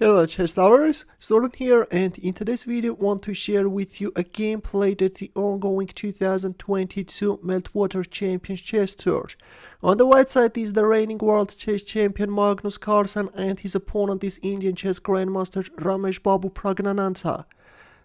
Hello chess lovers, Soren here, and in today's video I want to share with you a game played at the ongoing 2022 Meltwater Champions Chess Tour. On the white side is the reigning world chess champion Magnus Carlsen, and his opponent is Indian chess grandmaster Rameshbabu Praggnanandhaa.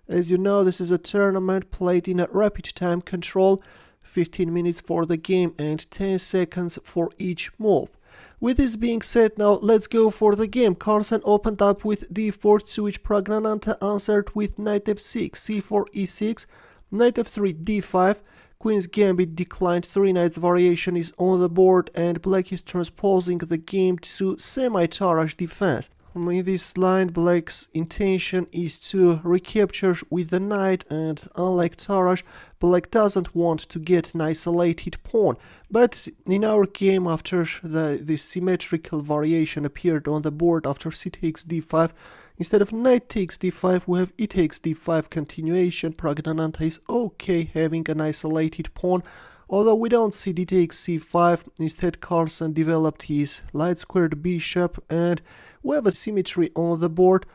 As you know, this is a tournament played in a rapid time control, 15 minutes for the game and 10 seconds for each move. With this being said, now let's go for the game. Carlsen opened up with d4, to which Praggnanandhaa answered with knight f6, c4 e6, knight f3 d5, queen's gambit declined, 3 knights variation is on the board, and black is transposing the game to semi-Tarrasch defense. In this line, black's intention is to recapture with the knight, and unlike Tarrasch, black doesn't want to get an isolated pawn. But in our game, after the symmetrical variation appeared on the board after c takes d5, instead of knight takes d5, we have e takes d5 continuation. Praggnanandhaa is okay having an isolated pawn, although we don't see d takes c5. Instead, Carlsen developed his light squared bishop, and we have a symmetry on the board,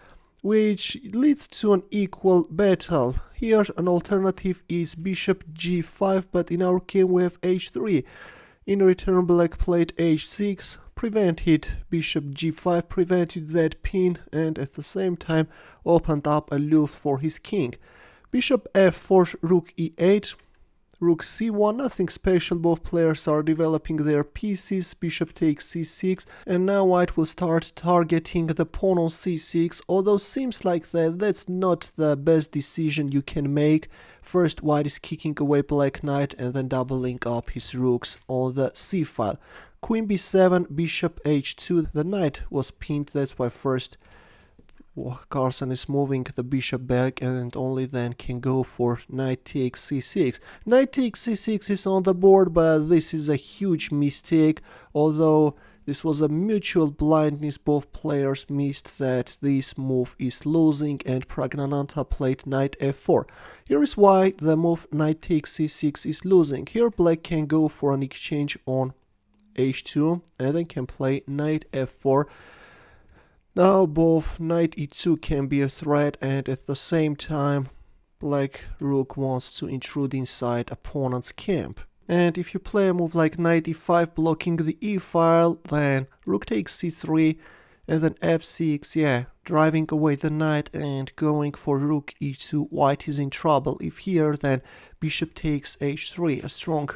which leads to an equal battle. Here an alternative is bishop g5, but in our game we have h3. In return, black played h6, prevented bishop g5, prevented that pin, and at the same time opened up a loop for his king. Bishop f4, rook e8, rook c1, nothing special, both players are developing their pieces. Bishop takes c6, and now white will start targeting the pawn on c6, although seems like that's not the best decision you can make. First, white is kicking away black knight and then doubling up his rooks on the c file. Queen b7, bishop h2, the knight was pinned, that's why first Carlsen is moving the bishop back and only then can go for knight takes c6. Knight takes c6 is on the board, but this is a huge mistake. Although this was a mutual blindness, both players missed that this move is losing, and Praggnanandhaa played knight f4. Here is why the move knight takes c6 is losing. Here black can go for an exchange on h2 and then can play knight f4. Now both knight e2 can be a threat, and at the same time black rook wants to intrude inside opponent's camp. And if you play a move like knight e5 blocking the e file, then rook takes c3 and then f6, yeah, driving away the knight and going for rook e2, white is in trouble. If here, then bishop takes h3, a strong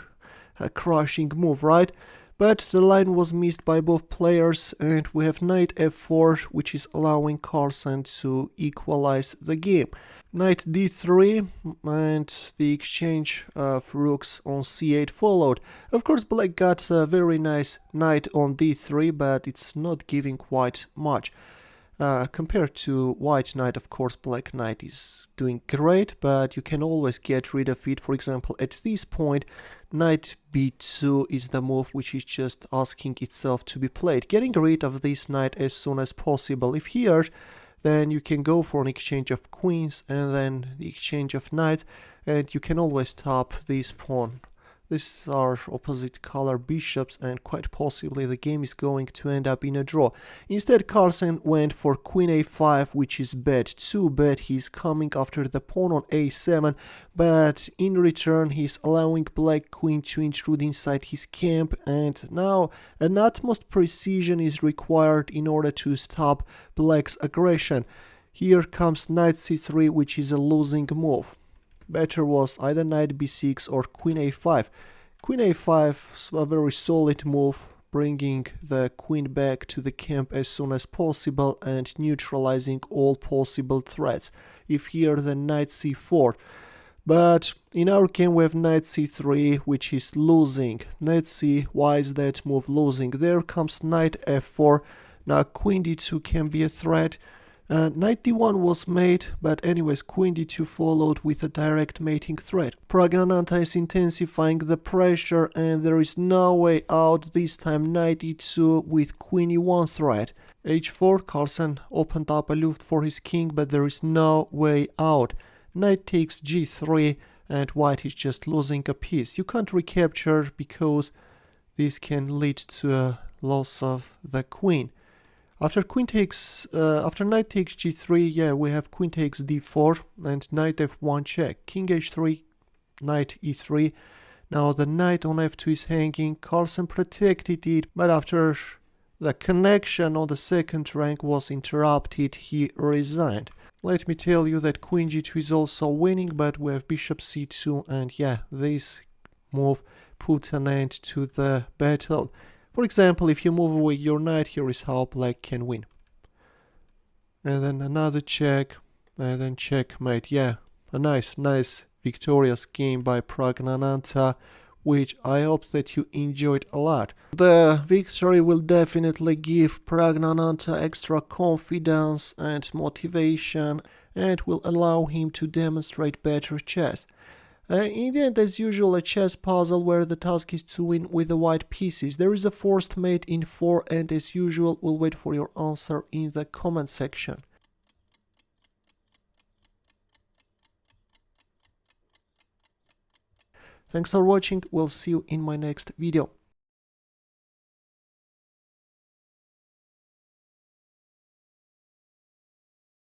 crushing move, right? But the line was missed by both players, and we have knight f4, which is allowing Carlsen to equalize the game. Knight d3, and the exchange of rooks on c8 followed. Of course, black got a very nice knight on d3, but it's not giving white much. Compared to white knight, of course, black knight is doing great, but you can always get rid of it. For example, at this point, knight b2 is the move which is just asking itself to be played. Getting rid of this knight as soon as possible. If here, then you can go for an exchange of queens and then the exchange of knights, and you can always top this pawn. These are opposite color bishops, and quite possibly the game is going to end up in a draw. Instead, Carlsen went for queen a5, which is bad. Too bad. He's coming after the pawn on a7, but in return he's allowing black queen to intrude inside his camp, and now an utmost precision is required in order to stop black's aggression. Here comes knight c3, which is a losing move. Better was either knight b6 or queen a5. Queen a5 is a very solid move, bringing the queen back to the camp as soon as possible and neutralizing all possible threats. If here, then knight c4. But in our game we have knight c3, which is losing. Knight c, why is that move losing? There comes knight f4. Now queen d2 can be a threat. Knight d1 was made, but anyways, queen d2 followed with a direct mating threat. Praggnanandhaa is intensifying the pressure, and there is no way out. This time knight e2 with queen e1 threat. h4, Carlsen opened up a loop for his king, but there is no way out. Knight takes g3, and white is just losing a piece. You can't recapture because this can lead to a loss of the queen. After knight takes g3, yeah, we have queen takes d4 and knight f1 check, king h3, knight e3. Now the knight on f2 is hanging. Carlsen protected it, but after the connection on the second rank was interrupted, he resigned. Let me tell you that queen g2 is also winning, but we have bishop c2, and yeah, this move put an end to the battle. For example, if you move away your knight, here is how black can win. And then another check, and then checkmate. Yeah, a nice victorious game by Praggnanandhaa, which I hope that you enjoyed a lot. The victory will definitely give Praggnanandhaa extra confidence and motivation, and will allow him to demonstrate better chess. In the end, as usual, a chess puzzle where the task is to win with the white pieces. There is a forced mate in 4, and as usual, we'll wait for your answer in the comment section. Thanks for watching, we'll see you in my next video.